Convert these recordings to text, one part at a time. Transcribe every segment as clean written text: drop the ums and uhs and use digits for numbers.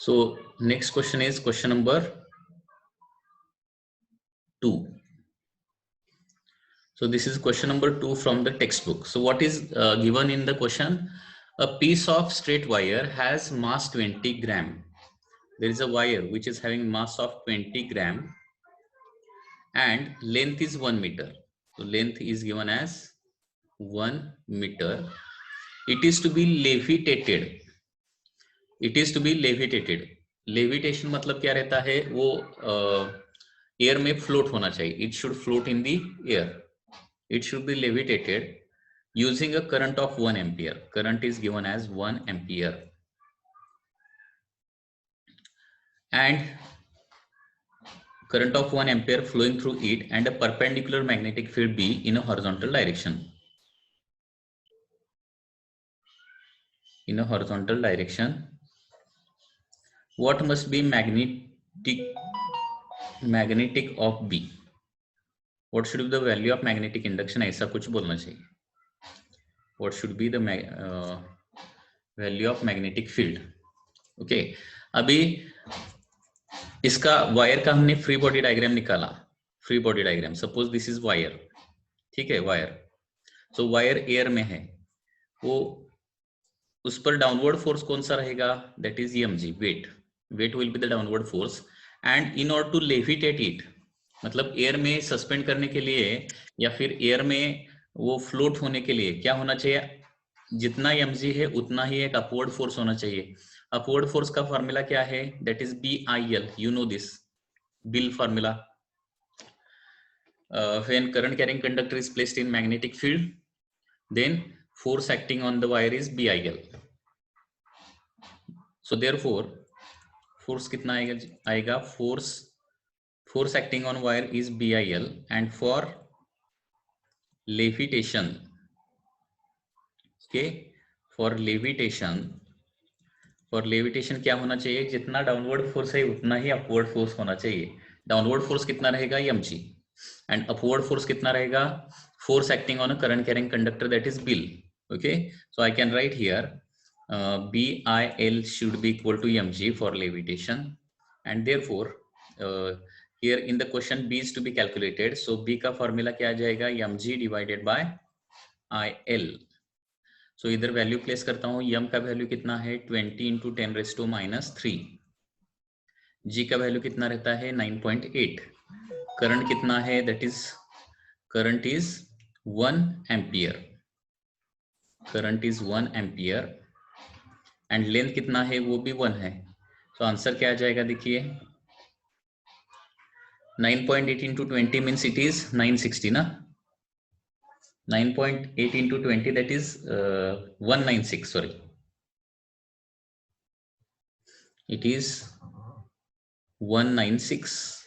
So next question is question number 2. So this is question number 2 from the textbook. So what is given in the question? A piece of straight wire has mass 20 gram. There is a wire which is having mass of 20 gram and length is 1 meter. So length is given as 1 meter. It is to be levitated. It is to be levitated. Levitation मतलब क्या रहता है? वो air में float होना चाहिए. It should float in the air. It should be levitated using a current of 1 ampere. Current is given as 1 ampere. And current of 1 ampere flowing through it and a perpendicular magnetic field B in a horizontal direction. In a horizontal direction. What must be magnetic of B? What should be the value of magnetic induction? ऐसा कुछ बोलना चाहिए. What should be the value of magnetic field? Okay. अभी इसका wire का हमने free body diagram निकाला. Free body diagram. Suppose this is wire. ठीक है, वायर. सो वायर एयर में है. वो उस पर डाउनवर्ड फोर्स कौन सा रहेगा? That is mg. Weight will be the downward force. And in order to levitate it, मतलब एयर में सस्पेंड करने के लिए या फिर एयर में वो फ्लोट होने के लिए क्या होना चाहिए? जितना mg है उतना ही एक अपवर्ड फोर्स होना चाहिए. अपवर्ड फोर्स का फॉर्मूला क्या है? That is BIL. You know this bill formula. When current carrying conductor is placed in magnetic field, then force acting on the wire is BIL. So therefore force कितना आएगा? Force acting on wire is BIL. And for levitation, okay, for levitation क्या होना चाहिए? जितना downward force है उतना ही upward force होना चाहिए. डाउनवर्ड फोर्स कितना रहेगा? mg. एंड अपवर्ड फोर्स कितना रहेगा? Force acting on a current carrying conductor, that is bill. Okay, so I can write here BIL should be equal to mg for levitation. And therefore here in the question B is to be calculated. So B का formula क्या आ जाएगा? mg divided by IL. सो इधर value place करता हूँ. m का value कितना है? 20 × 10⁻³ g का वैल्यू कितना रहता है? 9.8. करंट कितना है? That is current is 1 ampere. Current is 1 ampere. And length कितना है? वो भी 1 है. सो आंसर क्या आ जाएगा? देखिए 9.8 × 20 मीन्स इट इज 960 ना. 9.8 × 20 that is 196. Sorry, it is 196.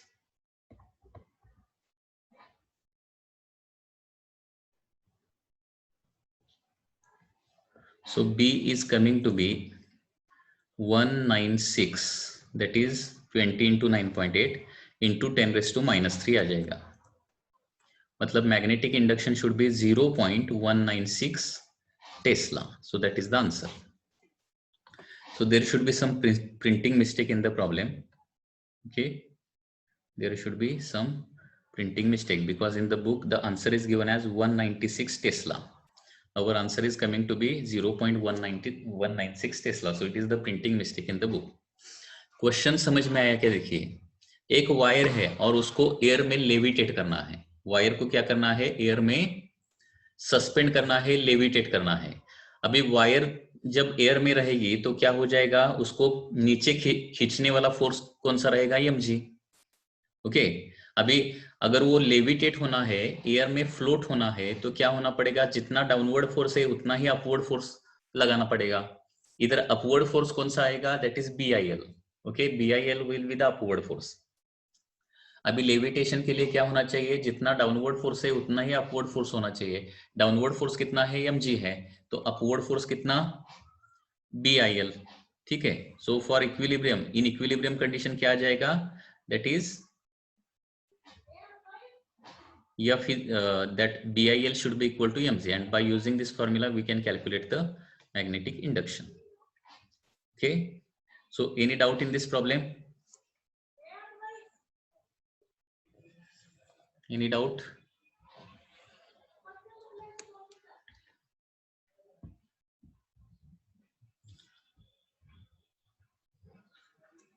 So B is coming to be 196, that is 20 × 9.8 × 10⁻³ आ जाएगा. मतलब magnetic induction should be 0.196 Tesla. So that is the answer. So there should be some printing mistake in the problem. Okay, there should be some printing mistake because in the book the answer is given as 196 Tesla. Our answer is coming to be 0.196 Tesla. So it is the printing mistake in the book. Question समझ में आया क्या? देखिए, एक wire है और उसको air में लेविटेट करना है. वायर को क्या करना है? एयर में सस्पेंड करना है, लेविटेट करना है. अभी वायर जब एयर में रहेगी तो क्या हो जाएगा? उसको नीचे खींचने वाला फोर्स कौन सा रहेगा? mg. ओके, अभी अगर वो लेविटेट होना है, एयर में फ्लोट होना है, तो क्या होना पड़ेगा? जितना डाउनवर्ड फोर्स है उतना ही अपवर्ड फोर्स लगाना पड़ेगा. इधर अपवर्ड फोर्स कौन सा आएगा? That is BIL. Okay, BIL will be the upward force. अभी लेविटेशन के लिए क्या होना चाहिए? जितना डाउनवर्ड फोर्स है उतना ही अपवर्ड फोर्स होना चाहिए. डाउनवर्ड फोर्स कितना है? mg है. तो अपवर्ड फोर्स कितना? BIL. ठीक है. So for equilibrium, in equilibrium condition क्या आ जाएगा? That is that BIL should be equal to mg, and by using this formula we can calculate the magnetic induction. Okay, So any doubt in this problem? Any doubt?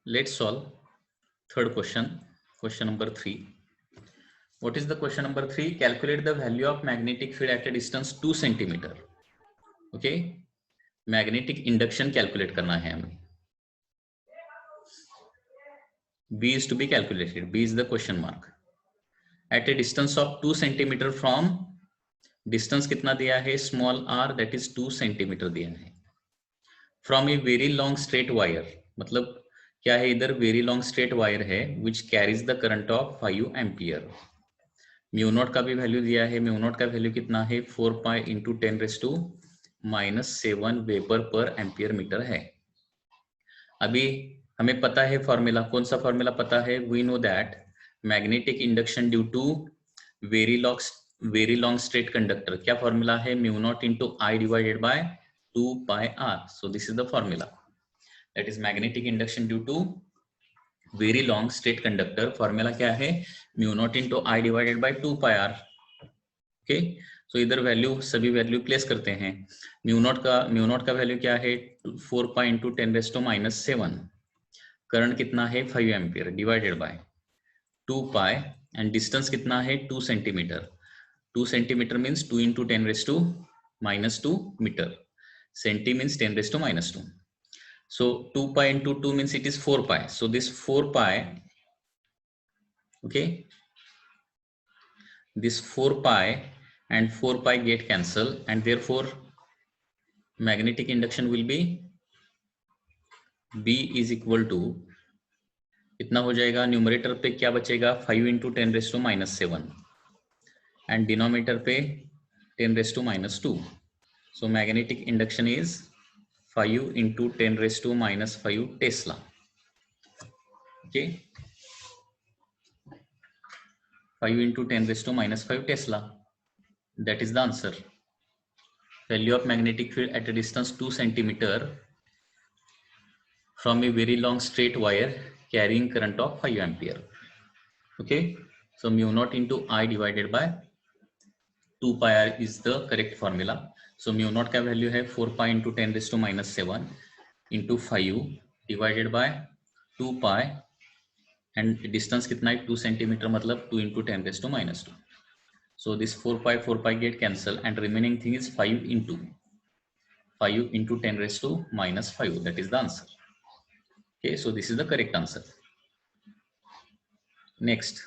Let's solve third question. Question number 3. What is the question number 3? Calculate the value of magnetic field at a distance 2 centimeter. Okay, magnetic induction calculate करना है हमें. B is to be calculated. B is the question mark. At a distance of 2 centimeter from, distance कितना दिया है? Small r, that is 2 centimeter दिया है. From a very long straight wire, मतलब क्या है इधर? Very long straight wire है which carries the current of 5 ampere. Mu naught का भी वैल्यू दिया है. म्यू नॉट का वैल्यू कितना है? 4 pi into 10⁻⁻7 weber per ampere metre है. अभी हमें पता है फॉर्मूला. कौन सा फॉर्मूला पता है? We know that magnetic induction due to very long straight conductor. क्या फॉर्मूला है? Mu not into I divided by 2 pi r. So this is the formula. That is magnetic induction due to very long straight conductor. Formula क्या है? Mu not into I divided by 2 pi r. Okay, so इधर value, सभी value place करते हैं. Mu naught का value क्या है? 4 pi into 10⁻⁻7. Current कितना है? 5 ampere divided by 2 pi and distance कितना है? 2 centimetre. 2 centimetre means 2 into 10⁻⁻2 metre. Centi means 10⁻². So 2 pi into 2 means it is 4 pi. So this 4 pi, okay, this 4 pi and 4 pi get cancel and therefore magnetic induction will be B is equal to, इतना हो जाएगा. Numerator पे क्या बचेगा? 5 into 10⁻⁻7 and denominator पे 10⁻². So magnetic induction is 5 into 10⁻⁻5 Tesla. Okay, 5 into 10⁻⁻5 Tesla. That is the answer. Value of magnetic field at a distance 2 centimeter from a very long straight wire carrying current of 5 ampere. Okay, so mu naught into I divided by 2 pi r is the correct formula. So mu naught का value है 4 pi into 10⁻⁻7 into 5 divided by 2 pi and distance कितना है? 2 centimeter, मतलब 2 into 10⁻². So this 4 pi get cancel and remaining thing is 5 into 10⁻⁻5. That is the answer. Okay, so this is the correct answer. Next,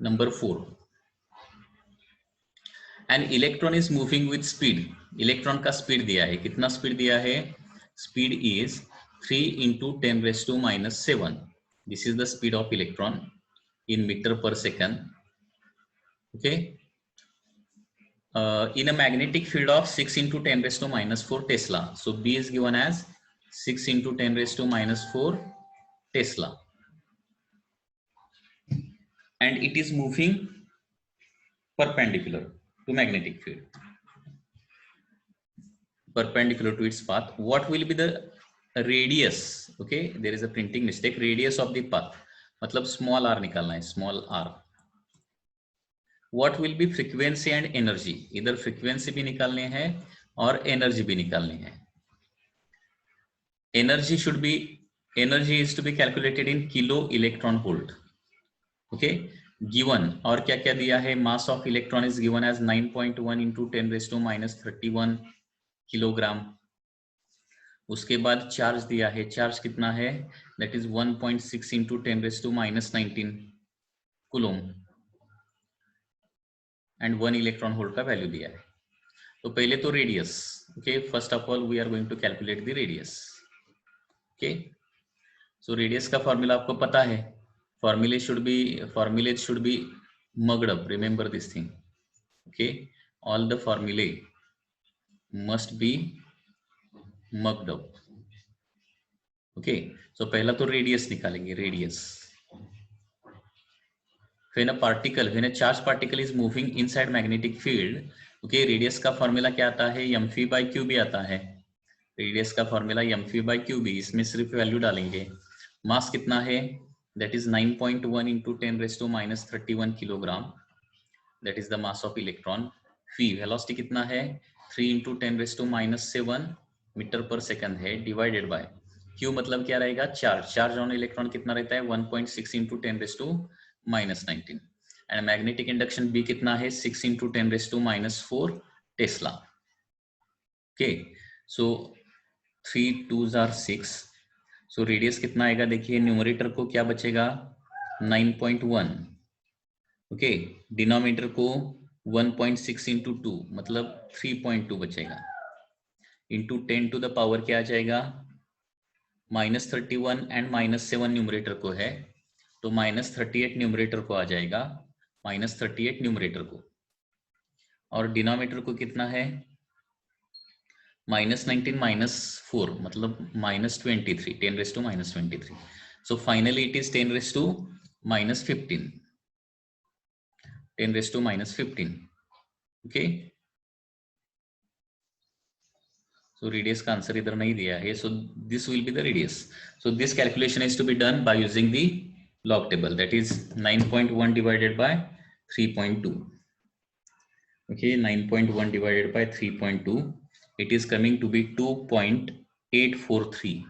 number 4. An electron is moving with speed. Electron का speed दिया है. कितना speed दिया है? Speed is 3 into 10⁻⁻7. This is the speed of electron in meter per second. Okay, in a magnetic field of 6 into 10⁻⁻4 Tesla. So B is given as 6 into 10⁻⁻4 Tesla, and it is moving perpendicular to magnetic field, perpendicular to its path. What will be the radius? Okay, there is a printing mistake. Radius of the path, मतलब small r निकालना है, small r. What will be frequency and energy? इधर frequency भी निकालने हैं और energy भी निकालनी है. Energy is to be calculated in kilo electron volt. Okay, given, और क्या क्या दिया है? Mass of electron is given as 9.1 into 10⁻31 kilogram. उसके बाद चार्ज दिया है. चार्ज कितना है? That is 1.6 into 10⁻19 coulomb and 1 electron volt का वैल्यू दिया है. तो पहले तो radius. Okay, first of all we are going to calculate the radius. Okay, so radius का फॉर्मूला आपको पता है. फॉर्मूले should be mugged up. Remember this thing. Okay, all the formulae must be mugged up. Okay, so पहला तो radius निकालेंगे. Radius, when a charged particle is moving inside magnetic field. Okay, radius का formula क्या आता है? mv by q भी आता है. रेडियस का फॉर्मूला mv/qb, इसमें सिर्फ वैल्यू डालेंगे। मास कितना है, that is 9.1 into 10⁻31 kilogram, that is the mass of electron. v velocity कितना है, 3 इंटू 10⁻7 मीटर पर सेकंड है, डिवाइडेड बाय q मतलब क्या रहेगा, चार्ज ऑन इलेक्ट्रॉन कितना रहता है 1.6 into 10⁻19 and magnetic induction B कितना है 6 into 10⁻4 Tesla. Okay, so 3 2s are 6, so radius कितना आएगा, देखिए न्यूमरेटर को क्या बचेगा 9.1, ओके, डिनोमिनेटर को 1.6 इंटू 2 मतलब 3.2 बचेगा, इंटू 10 टू द पावर क्या आ जाएगा -31 एंड -7 न्यूमरेटर को है, तो -38 न्यूमरेटर को आ जाएगा, -38 न्यूमरेटर को, और डिनोमिनेटर को कितना है -19 -4 मतलब -23, 10⁻⁻23, so finally it is 10⁻⁻15, 10⁻⁻15, okay, so radius का आंसर इधर नहीं दिया है, so this will be the radius, so this calculation is to be done by using the log table, that is 9.1 divided by 3.2, okay, 9.1 divided by 3.2, it is coming to be 2.843,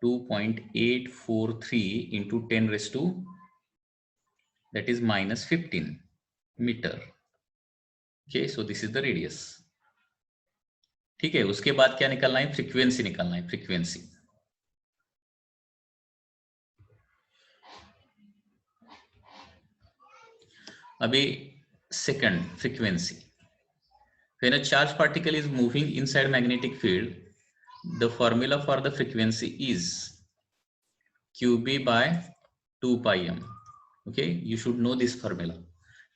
2.843 into 10⁻, that is -15 meter, okay, so this is the radius, ठीक है। उसके बाद क्या निकालना है, frequency निकालना है, frequency. अभी second frequency, when a charged particle is moving inside magnetic field, the formula for the frequency is qb by 2 pi m, okay, you should know this formula।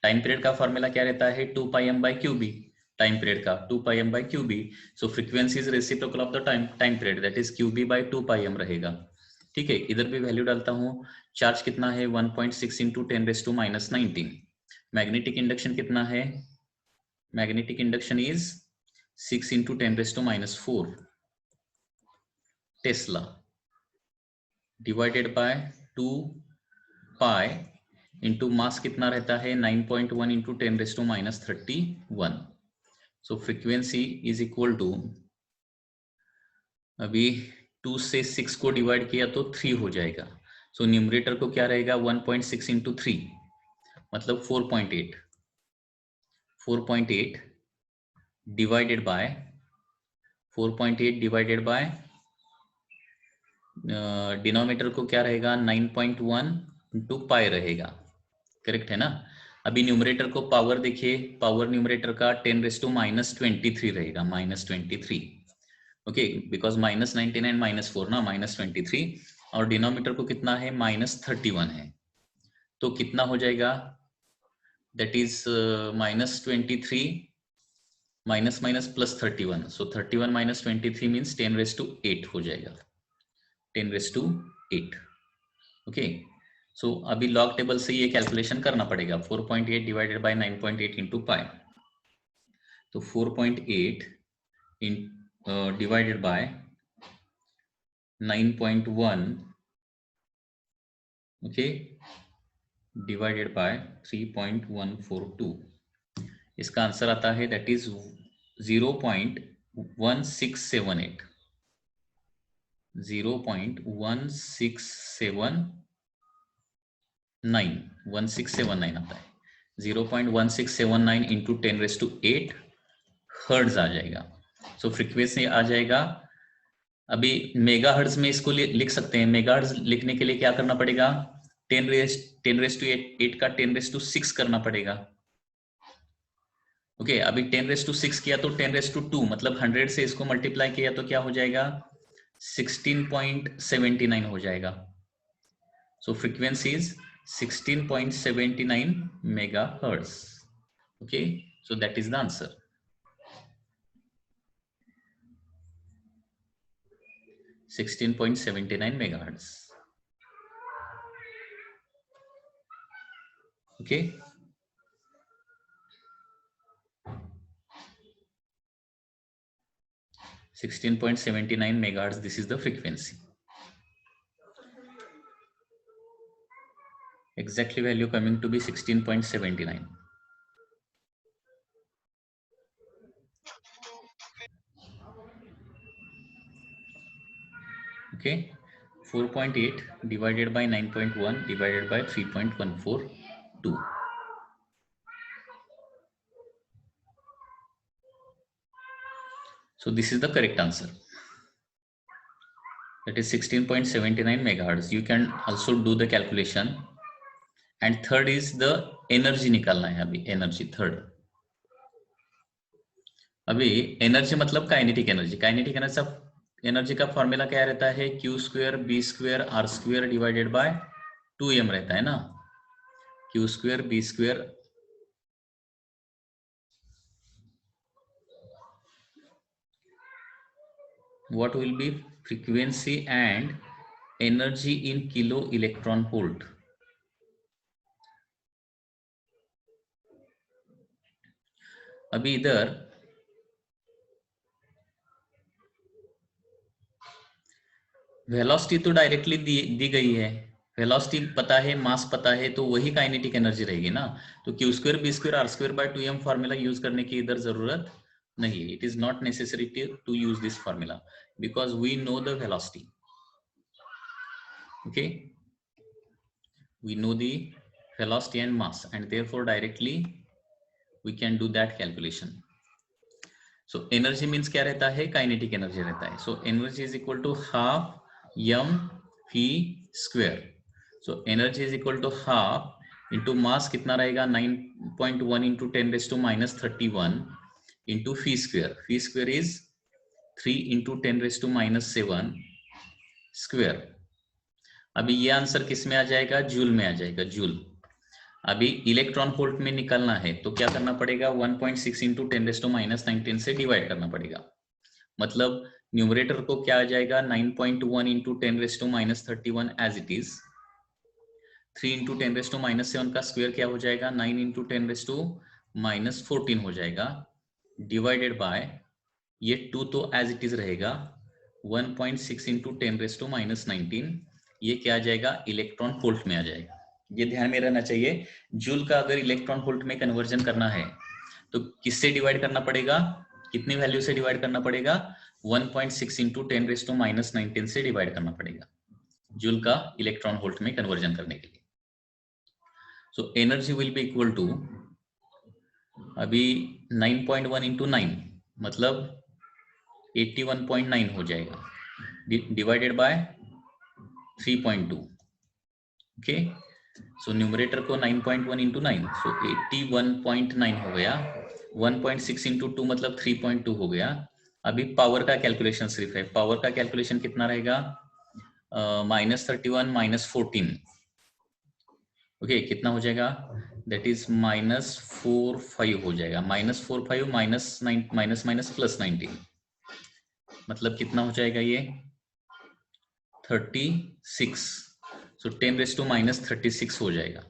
Time period का formula क्या रहता है 2 pi m by qb, time period का 2 pi m by qb, so frequency is reciprocal of the time period, that is qb by 2 pi m रहेगा, ठीक है। इधर भी वैल्यू डालता हूँ, चार्ज कितना है 1.6 इंटू 10⁻⁹, मैग्नेटिक इंडक्शन कितना है, magnetic induction is 6 into 10⁻⁴ tesla, divided by 2 pi into mass कितना रहता है 9.1 into 10⁻31, so frequency is equal to, अभी 2 से 6 को डिवाइड किया तो 3 हो जाएगा, सो न्यूमरेटर को क्या रहेगा 1.6 इंटू 3 मतलब 4.8, 4.8 divided by 4.8 divided by denominator को क्या रहेगा 9.1 इंटू पाई रहेगा, करेक्ट है ना। अभी न्यूमरेटर को पावर देखिए, पावर न्यूमरेटर का 10⁻⁻23 रहेगा, -23, ओके, बिकॉज -99 -4 ना, -23, और डिनोमिनेटर को कितना है -31 है, तो कितना हो जाएगा, that is -23 minus minus plus 31, so 31 minus 23 means 10⁸ हो जाएगा, 10⁸, ओके। सो अभी लॉग टेबल से ये कैलकुलेशन करना पड़ेगा, 4.8 डिवाइडेड बाय 9.8 इंटू पाई, तो 4.8 divided by 9.1, okay, divided by 3.142, इसका आंसर आता है दैट इज 0.1678, 0.1679 आता है, 0.1679 इंटू 10⁸ हर्ट्ज आ जाएगा, सो फ्रीक्वेंसी आ जाएगा। अभी मेगा हर्ट्ज में इसको लिख सकते हैं, मेगा हर्ट्ज लिखने के लिए क्या करना पड़ेगा, 10⁸ का 10⁶ करना पड़ेगा, ओके। अभी 10⁶ किया तो 10⁻² मतलब 100 से इसको मल्टीप्लाई किया तो क्या हो जाएगा 16.79 हो जाएगा, so frequency is 16.79 megahertz, okay, so that is the answer, 16.79 megahertz, okay. 16.79 megahertz, this is the frequency. Exactly value coming to be 16.79. Okay, 4.8 divided by 9.1 divided by 3.142. So this is the correct answer. That is 16.79 megahertz. You can also do the calculation. And third is the energy निकालना है अभी, energy third. अभी energy मतलब kinetic energy. Kinetic energy का formula क्या रहता है? Q square B square R square divided bye 2m रहता है ना. Q square B square what will be frequency and energy in kilo electron volt. अभी इधर वेलोसिटी तो डायरेक्टली दी गई है. वेलोसिटी पता है, मास पता है, तो वही काइनेटिक एनर्जी रहेगी ना. तो Q square B square R square by 2m formula use करने की इधर जरूरत नहीं है. It is not necessary to use this formula because we know the velocity. Okay, we know the velocity and mass and therefore directly we can do that calculation. So energy means क्या रहता है? Kinetic energy रहता है. So energy is equal to half m v square. So energy is equal to half into mass कितना रहेगा? 9.1 into 10⁻31 into phi square. Phi square is 3 into 10⁻7 square. अभी ये answer किस में आ जाएगा? जूल में आ जाएगा, जूल. अभी इलेक्ट्रॉन वोल्ट में निकलना है तो क्या करना पड़ेगा? 1.6 इंटू 10⁻19 से डिवाइड करना पड़ेगा. मतलब न्यूमरेटर को क्या आ जाएगा? 9.1 into 10⁻31 as it is. 3 into 10⁻7 का स्क्वायर क्या हो जाएगा? 9 इंटू 10⁻14 हो जाएगा डिवाइडेड बाय ये 2 तो एज इट इज रहेगा. 1.6 इंटू 10⁻19 ये क्या आ जाएगा? इलेक्ट्रॉन वोल्ट में आ जाएगा. ये ध्यान में रहना चाहिए. जूल का अगर इलेक्ट्रॉन वोल्ट में कन्वर्जन करना है तो किससे डिवाइड करना पड़ेगा? कितनी वैल्यू से डिवाइड करना पड़ेगा? 1.6 इंटू 10⁻19 से डिवाइड करना पड़ेगा जूल का इलेक्ट्रॉन वोल्ट में कन्वर्जन करने के लिए. So energy will be equal to अभी 9.1 इंटू 9 मतलब 81.9 हो जाएगा divided by 3.2. Okay, so numerator को 9.1 इंटू 9 सो 81.9 हो गया. 1.6 इंटू 2 मतलब 3.2 हो गया. अभी पावर का कैलकुलेशन सिर्फ है. पावर का कैलकुलेशन कितना रहेगा? -31 -14. ओके, कितना हो जाएगा? दैट इज -45 हो जाएगा. -45 माइनस प्लस 19 मतलब कितना हो जाएगा? ये 36. सो 10⁻36 हो जाएगा.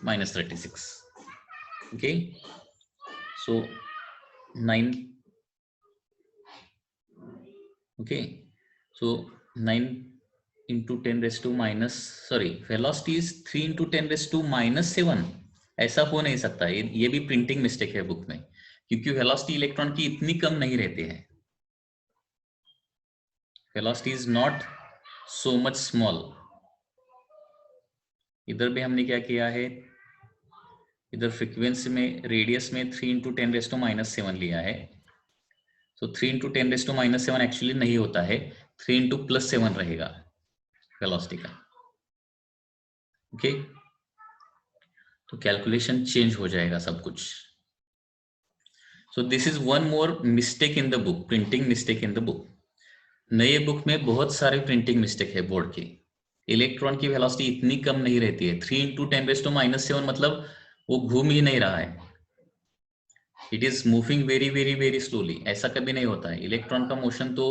-36. Okay, so 9. Okay, so 9 into 10⁻, sorry, velocity is 3 into 10⁻7. ऐसा हो नहीं सकता. ये भी प्रिंटिंग मिस्टेक है बुक में क्योंकि वेलोसिटी इलेक्ट्रॉन की इतनी कम नहीं रहती है. Velocity is not so much small. इधर भी हमने क्या किया है? इधर फ्रीक्वेंसी में रेडियस में 3 इंटू 10⁻7 लिया है. सो 3 इंटू 10⁻7 एक्चुअली नहीं होता है. 3 इंटू +7 रहेगा वेलोसिटी का. ओके, तो कैलकुलेशन चेंज हो जाएगा सब कुछ. सो this is one more mistake in the book, printing mistake in the book. नए बुक में बहुत सारे प्रिंटिंग मिस्टेक है बोर्ड की. इलेक्ट्रॉन की वेलोसिटी इतनी कम नहीं रहती है. 3 इंटू 10⁻7 मतलब वो घूम ही नहीं रहा है. It is moving very very very slowly. ऐसा कभी नहीं होता है. इलेक्ट्रॉन का मोशन तो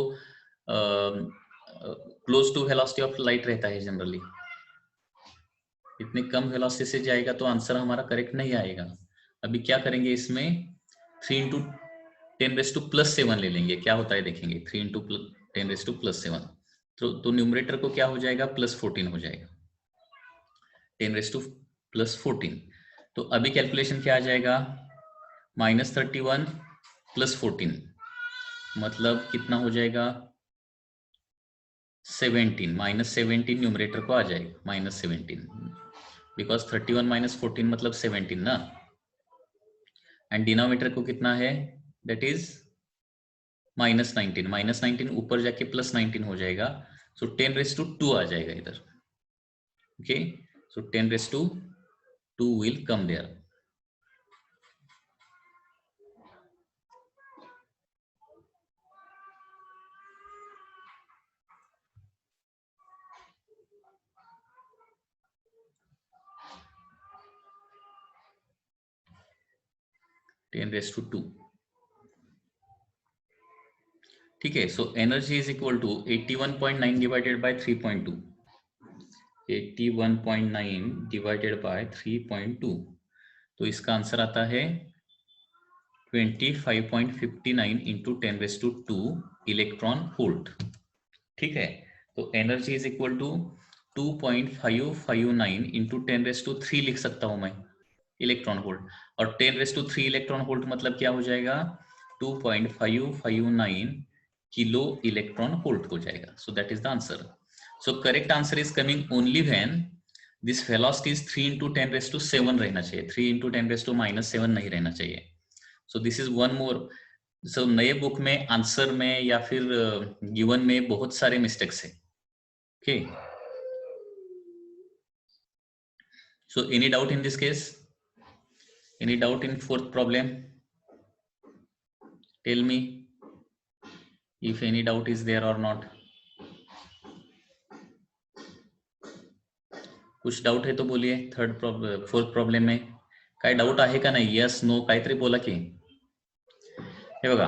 close to velocity of light रहता है जनरली. इतने कम वेलोसिटी से जाएगा तो आंसर हमारा करेक्ट नहीं आएगा. अभी क्या करेंगे इसमें? 3 इंटू 10⁻+7 ले लेंगे, क्या होता है देखेंगे। 3 इंटू 10⁻+7 तो न्यूमरेटर को क्या हो जाएगा, +14 हो जाएगा। 10⁻+14 तो अभी कैलकुलेशन क्या आ जाएगा, -31 + 14 मतलब कितना हो जाएगा, 17 -17 न्यूमरेटर को आ जाएगा -17 बिकॉज 31 - 14 मतलब 17 ना, एंड डिनोमिनेटर को कितना है, दैट इज -19 -19 ऊपर जाके +19 हो जाएगा, सो 10⁻2 आ जाएगा इधर। Okay, so 10⁻2 will come there. ठीक है, so energy is equal to 81.9 divided by 3.2, 81.9 divided by 3.2, तो इसका आंसर आता है 25.59 इंटू 10⁻2 इलेक्ट्रॉन वोल्ट। ठीक है, तो energy is equal to 2.559 into 10⁻3 लिख सकता हूं मैं इलेक्ट्रॉन वोल्ट, और 10⁻3 इलेक्ट्रॉन वोल्ट मतलब क्या हो जाएगा, 2.559 किलो इलेक्ट्रॉन वोल्ट हो जाएगा। So that is the answer. So correct answer is coming only when this velocity is 3 into 10⁻7 रहना चाहिए, 3 इंटू 10⁻⁻7 नहीं रहना चाहिए। So this is one more. सो नए बुक में आंसर में या फिर गिवन में बहुत सारे मिस्टेक्स है। Okay, so any doubt in this case, any doubt in fourth problem, tell me if any doubt is there or not। कुछ डाउट है तो बोलिए। फोर्थ प्रॉब्लेम में काय डाऊट आहे का नाही, यस नो काहीतरी बोला की। हे बघा,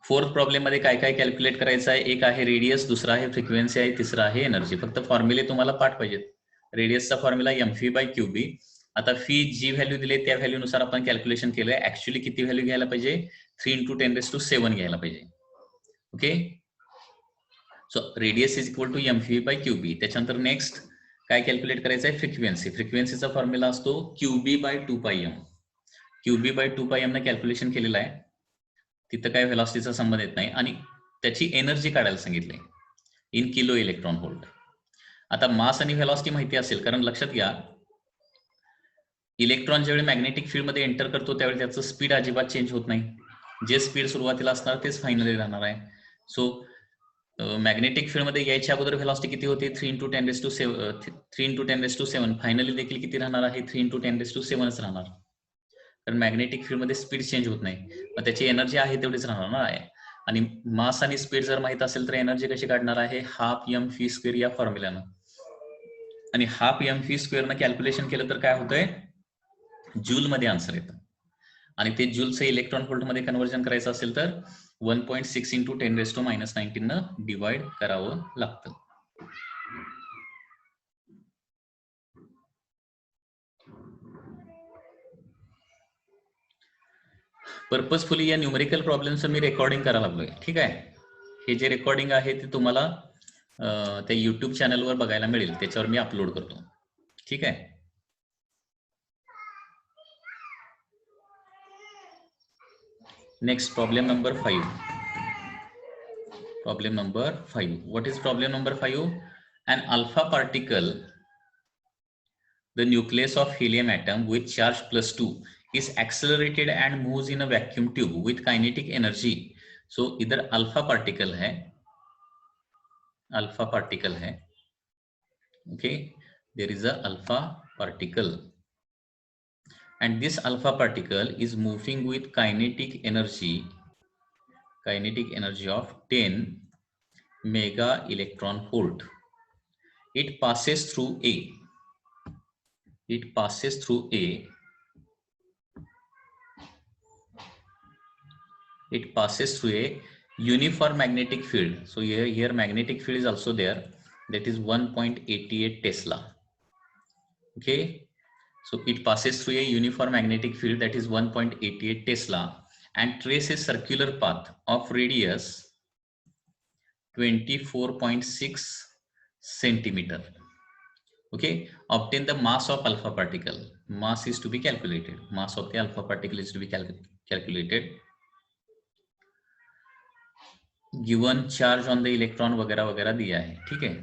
फोर्थ प्रॉब्लेम मध्ये काय काय कॅल्क्युलेट करायचं आहे, एक आहे रेडियस, दुसरा आहे फ्रिक्वेन्सी आहे, तिसरा आहे एनर्जी। फक्त फॉर्म्युले तुम्हाला पाठ पाहिजेत। रेडियसचा फॉर्म्युला mv/qb, आता फी जी व्हॅल्यू दिली त्या व्हॅल्यूनुसार आपण कॅल्क्युलेशन केलंय। ऍक्च्युअली किती व्हॅल्यू घ्यायला पाहिजे, 3 इंटू 10⁻7 घ्यायला पाहिजे। Okay, so radius is equal to mv/qb। त्याच्यानंतर नेक्स्ट काय कॅल्क्युलेट करायचं आहे, फ्रिक्वेन्सी। फ्रिक्वेन्सीचा फॉर्म्युला असतो qb/2πm। qb/2πm ने कॅल्क्युलेशन केलेलं आहे, तिथं काय व्हेलॉसिटीचा संबंध येत नाही, आणि त्याची एनर्जी काढायला सांगितले इन किलो इलेक्ट्रॉन व्होल्ट। आता मास आणि व्हेलॉसिटी माहिती असेल, कारण लक्षात घ्या इलेक्ट्रॉन ज्यावेळी मॅग्नेटिक फील्ड मध्ये एंटर करतो त्यावेळी त्याचं स्पीड अजिबात चेंज होत नाही, जे स्पीड सुरुवातीला असणार तेच फायनली राहणार आहे। सो मॅग्नेटिक फील्ड मध्ये यायच्या अगोदर व्हेलॉसिटी किती होती, 3 इंटू 10⁻7, फायनली देखील किती राहणार आहे, 3 इंटू 10⁻7 राहणार, कारण मॅग्नेटिक फील्ड मध्ये स्पीड चेंज होत नाही, मग त्याची एनर्जी आहे तेवढीच राहणार आहे। आणि मास आणि स्पीड जर माहित असेल तर एनर्जी कशी काढणार आहे, ½ mv² या फॉर्म्युल्यानं, आणि ½ mv² न कॅल्क्युलेशन केलं तर काय होतंय, जूल मध्ये आन्सर येतं, आणि ते जूलचं इलेक्ट्रॉन व्होल्ट मध्ये कन्व्हर्जन करायचं असेल तर 1.6 इंटू 10⁻⁻19 न डिवाइड करावं लागतं। पर्पजफुली या न्यूमेरिकल प्रॉब्लेमचं मी रेकॉर्डिंग करायला लागलोय। ठीक आहे, हे जे रेकॉर्डिंग आहे ते तुम्हाला त्या युट्यूब चॅनलवर बघायला मिळेल, त्याच्यावर मी अपलोड करतो। ठीक आहे, next problem number 5। Problem number 5, what is problem number 5? An alpha particle, the nucleus of helium atom with charge +2 is accelerated and moves in a vacuum tube with kinetic energy। so इधर alpha particle है, alpha particle है। okay, there is a alpha particle and this alpha particle is moving with kinetic energy of 10 mega electron volt। it passes through a uniform magnetic field। so here magnetic field is also there, that is 1.88 Tesla। okay, so it passes through a uniform magnetic field that is 1.88 Tesla and trace a circular path of radius 24.6 centimeter. Okay, obtain the mass of alpha particle. Mass is to be calculated. Mass of the alpha particle is to be calculated. Given charge on the electron वगैरह वगैरह दिया है, ठीक है।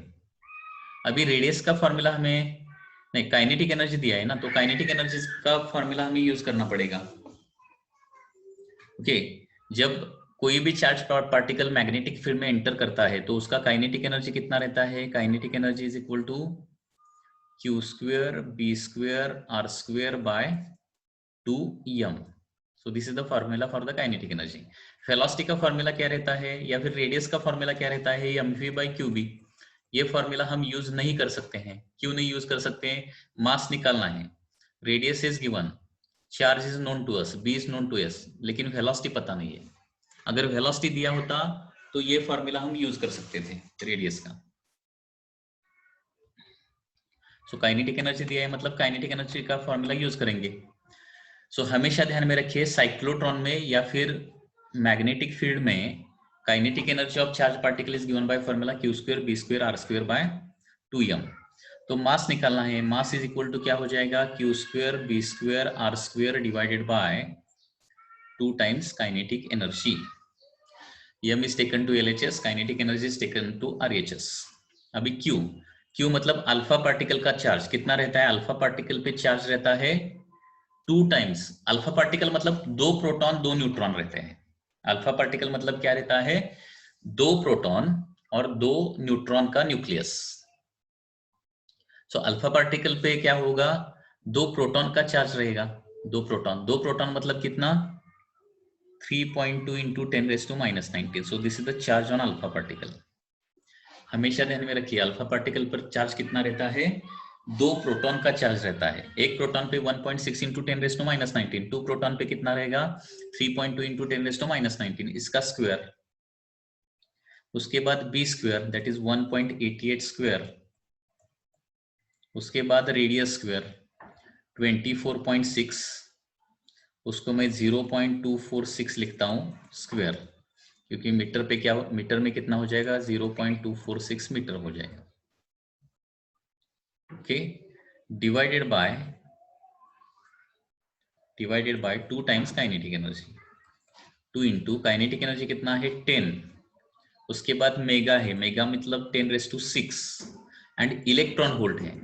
अभी radius का formula हमें नहीं, काइनेटिक एनर्जी दिया है ना, तो काइनेटिक एनर्जी का फॉर्मूला हमें यूज करना पड़ेगा। ओके, जब कोई भी चार्ज पार्टिकल मैग्नेटिक फील्ड में एंटर करता है तो उसका काइनेटिक एनर्जी कितना रहता है? Kinetic energy is equal to q square b square r square by 2m. So this is the formula for the kinetic energy. Velocity का फॉर्मूला क्या रहता है, या फिर रेडियस का फॉर्मूला क्या रहता है? mv by qb. ये फॉर्मूला हम यूज नहीं कर सकते हैं। क्यों नहीं यूज कर सकते हैं? मास निकालना है, radius is given, charge is known to us, B is known to us, लेकिन वेलोसिटी पता नहीं है। अगर वेलोसिटी दिया होता तो ये फॉर्मूला हम यूज कर सकते थे रेडियस का। सो काइनेटिक एनर्जी दिया है, मतलब काइनेटिक एनर्जी का फॉर्मूला यूज करेंगे। सो हमेशा ध्यान में रखिए, साइक्लोट्रॉन में या फिर मैग्नेटिक फील्ड में kinetic energy of charge particle is given by formula q square b square r square by 2m। तो मास निकालना है, मास इज इक्वल टू क्या हो जाएगा? q square b square r square divided by 2 times kinetic energy. m is taken to LHS, kinetic energy is taken to RHS। अभी q मतलब alpha particle का charge कितना रहता है? अल्फा पार्टिकल पे चार्ज रहता है 2 टाइम्स। अल्फा पार्टिकल मतलब 2 प्रोटॉन 2 न्यूट्रॉन रहते हैं। अल्फा पार्टिकल मतलब क्या रहता है? 2 प्रोटॉन और 2 न्यूट्रॉन का न्यूक्लियस। सो अल्फा पार्टिकल पे क्या होगा? 2 प्रोटॉन का चार्ज रहेगा। 2 प्रोटॉन मतलब कितना? 3.2 into 10 raised to minus 19. So this is the charge on alpha particle. हमेशा ध्यान में रखिए, अल्फा पार्टिकल पर चार्ज कितना रहता है? 2 प्रोटॉन का चार्ज रहता है। एक प्रोटॉन पे 1.6 into 10 raised to minus 19, 2 proton पे कितना रहेगा? 3.2 into 10 raised to minus 19, इसका स्क्वायर। उसके बाद b square that is 1.88 square. उसके बाद रेडियस स्क्वायर 24.6, उसको मैं 0.246 लिखता हूं स्क्वायर, क्योंकि मीटर पे क्या, मीटर में कितना हो जाएगा? 0.246 मीटर हो जाएगा। Okay, divided by 2 times kinetic energy. 2 into kinetic energy कितना है? 10। उसके बाद मेगा है, मेगा मतलब 10⁶, एंड इलेक्ट्रॉन वोल्ट है।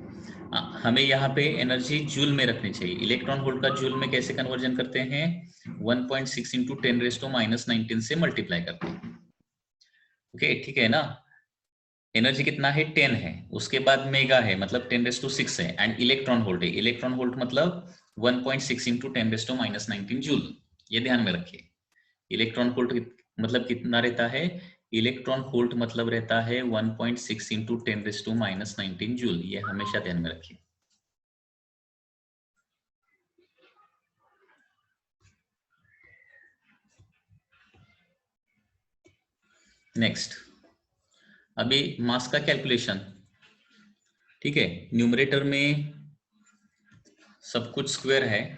हमें यहाँ पे एनर्जी जूल में रखनी चाहिए। इलेक्ट्रॉन वोल्ट का जूल में कैसे कन्वर्जन करते हैं? 1.6 into 10 raised to minus 19 से मल्टीप्लाई करते हैं। ओके, ठीक है ना। एनर्जी कितना है? 10 है। उसके बाद मेगा है मतलब 10⁶ है, एंड इलेक्ट्रॉन वोल्ट है। इलेक्ट्रॉन वोल्ट मतलब 1.6 into 10 raised to minus 19 joule. ये ध्यान में रखिए। इलेक्ट्रॉन वोल्ट मतलब कितना रहता है? इलेक्ट्रॉन वोल्ट मतलब रहता है 1.6 into 10 raised to minus 19 joule. ये हमेशा ध्यान में रखिए। नेक्स्ट, अभी मास का कैलकुलेशन, ठीक है। न्यूमरेटर में सब कुछ स्क्वायर है,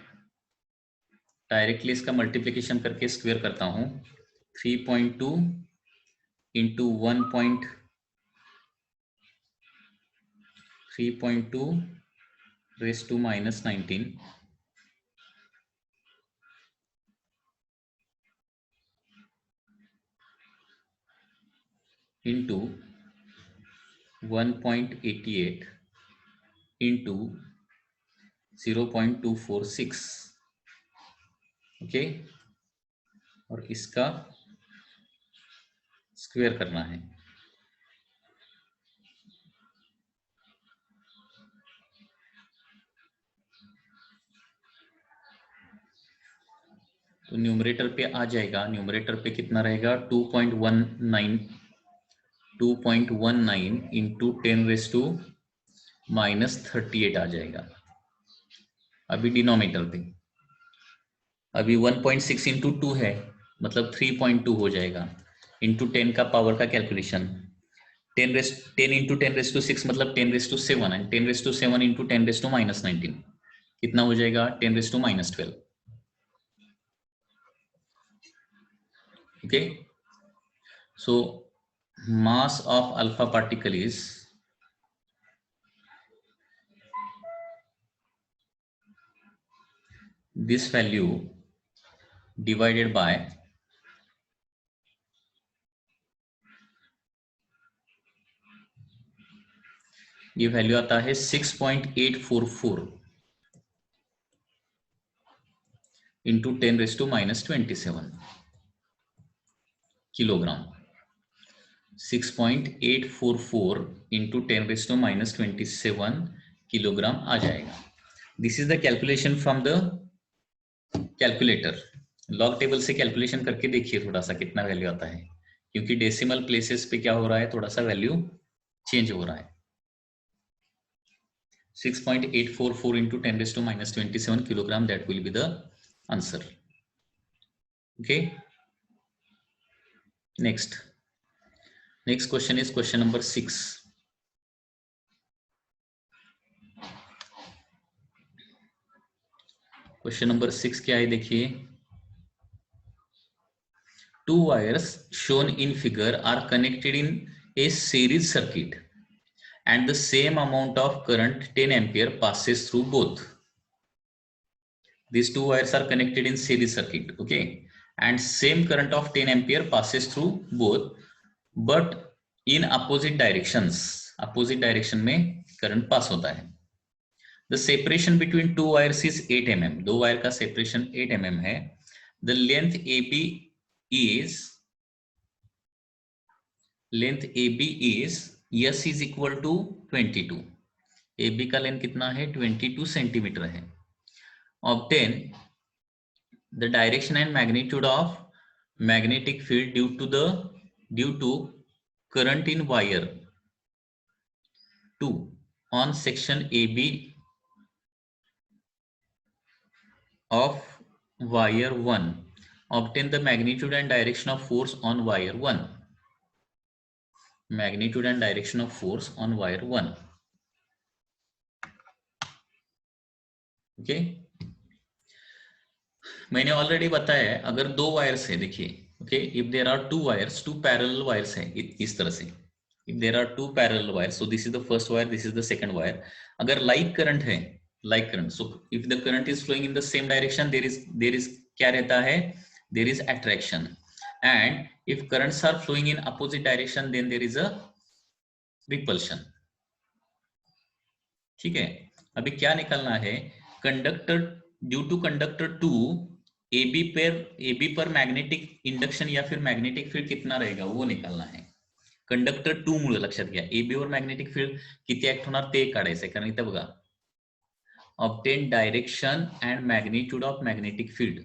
डायरेक्टली इसका मल्टीप्लिकेशन करके स्क्वायर करता हूं। 3.2 into 3.2 raise to minus 19 into 1.88 into 0.246, okay, और इसका स्क्वायर करना है। तो न्यूमरेटर पे आ जाएगा, न्यूमरेटर पे कितना रहेगा? 2.19 इंटू 10 रेज़ टू माइनस 38 आ जाएगा। अभी डिनोमिनेटर पे अभी 1.6 इंटू 2 है मतलब 3.2 हो जाएगा, इंटू 10 का पावर का कैलकुलेशन 10 इंटू 10⁶ मतलब 10�7, एंड 10�7 इंटू 10 माइनस 19 कितना हो जाएगा? 10 minus 12। Okay, so mass of alpha particle is this value divided by ये वैल्यू आता है 6.844 इंटू 10⁻⁻27 किलोग्राम. 6.844 इंटू 10⁻⁻27 किलोग्राम आ जाएगा. This is the calculation from the calculator. Log table से calculation करके देखिए थोड़ा सा कितना वैल्यू आता है, क्योंकि डेसिमल प्लेसेस पे क्या हो रहा है, थोड़ा सा वैल्यू चेंज हो रहा है. 6.844 into 10⁻⁻27 kilogram, that will be the answer. Okay, next question is question number 6. Question number 6 क्या है देखिए. Two wires shown in figure are connected in a series circuit and the same amount of current 10 ampere passes through both. These two wires are connected in series circuit, okay, and same current of 10 ampere passes through both, but in opposite directions. Opposite direction में current pass होता है. The separation between two wires is 8 mm. दो wire का separation 8 mm है. The length AB is S is equal to 22. AB का length कितना है, 22 centimetre है. Obtain the direction and magnitude of magnetic field due to current in wire 2 on section AB of wire 1. Obtain the magnitude and direction of force on wire 1. Magnitude and direction of force on wire 1. Okay, मैंने already बताया है, अगर दो wires है देखिए, okay, if there are two wires, two parallel wires है इस तरह से. If there are two parallel wires, so this is the first wire, this is the second wire. अगर लाइक करंट है, like current, so if the current is flowing in the same direction, there is क्या रहता है, there is attraction. And if currents are flowing in opposite direction, then there is a repulsion. ठीक है, अभी क्या निकालना है, conductor due to conductor 2 AB पर मैग्नेटिक इंडक्शन या फिर मैग्नेटिक फील्ड कितना रहेगा वो निकालना है. कंडक्टर 2 मुळे लक्षात घ्या, AB वर मॅग्नेटिक फील्ड किती ऍक्ट होणार ते काढायचंय, कारण इथे बघा, obtain direction and magnitude of magnetic field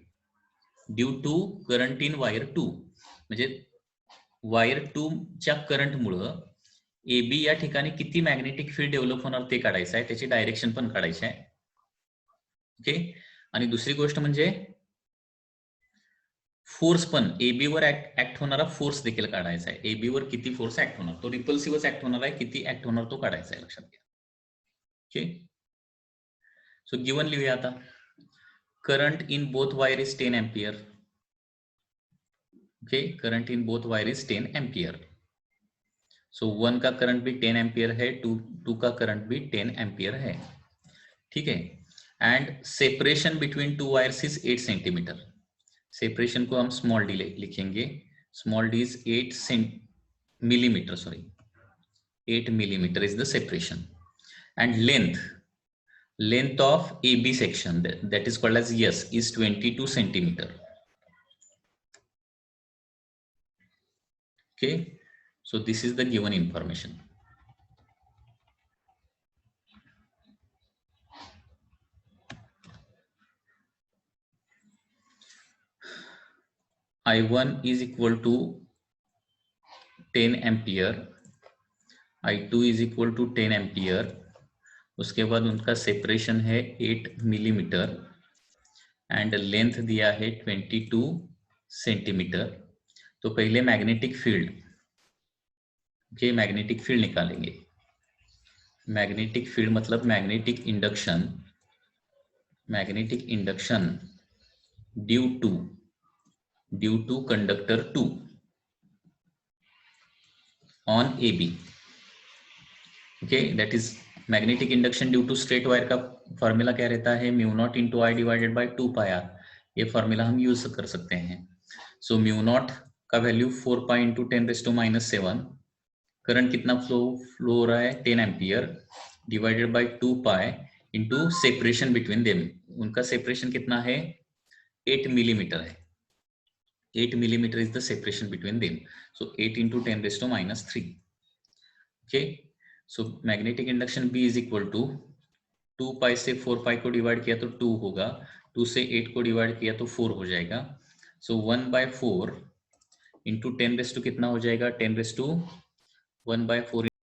due to current in wire 2. म्हणजे वायर 2 च्या करंट मुळे AB या ठिकाणी किती मॅग्नेटिक फील्ड डेव्हलप होणार ते काढायचं आहे, त्याची डायरेक्शन पण काढायची आहे. ओके, आणि दुसरी गोष्ट म्हणजे फोर्स पण AB वर ऍक्ट होणारा फोर्स देखील काढायचा आहे. AB वर किती फोर्स ऍक्ट होणार, तो रिपल्सिव्हच ऍक्ट होणार आहे, किती ऍक्ट होणार तो काढायचा आहे, लक्षात घ्या. ओके, सो गिवन लिहूया आता. Current in both wire is 10 ampere. Okay, current in both wire is 10 ampere. So 1 का करंट भी 10 एम्पियर है, 2 का करंट भी 10 एम्पियर है. ठीक है, and separation between two wires is 8 centimetre. Separation को हम स्मॉल डी लिखेंगे. Small D is 8 millimeter, sorry, 8 millimeter is the separation. And length of AB section, that is called as S, is 22 centimeter. Okay, so this is the given information. I1 is equal to 10 ampere, I2 is equal to 10 ampere. उसके बाद उनका separation है 8 millimetre and length दिया है 22 centimetre. तो पहले magnetic field, okay, magnetic field निकालेंगे. Magnetic field मतलब magnetic induction due to due to conductor 2 on AB। Okay, that is magnetic induction due to straight wire का फॉर्मूला क्या रहता है, mu not into I divided by 2πr। ये formula हम use कर सकते हैं। सो म्यू नॉट का वैल्यू 4π इंटू 10⁻⁻⁷। करंट कितना फ्लो हो रहा है, 10 ampere, divided by 2π into separation between them. उनका सेपरेशन कितना है, 8 मिलीमीटर है। 8 millimeter is the separation between them. So 8 into 10⁻³ Okay. So magnetic induction B is equal to 2π से 4π को डिवाइड किया तो 2 होगा, 2 से 8 को डिवाइड किया तो 4 हो जाएगा। So 1/4 इंटू 10 कितना हो जाएगा, 10⁻1/4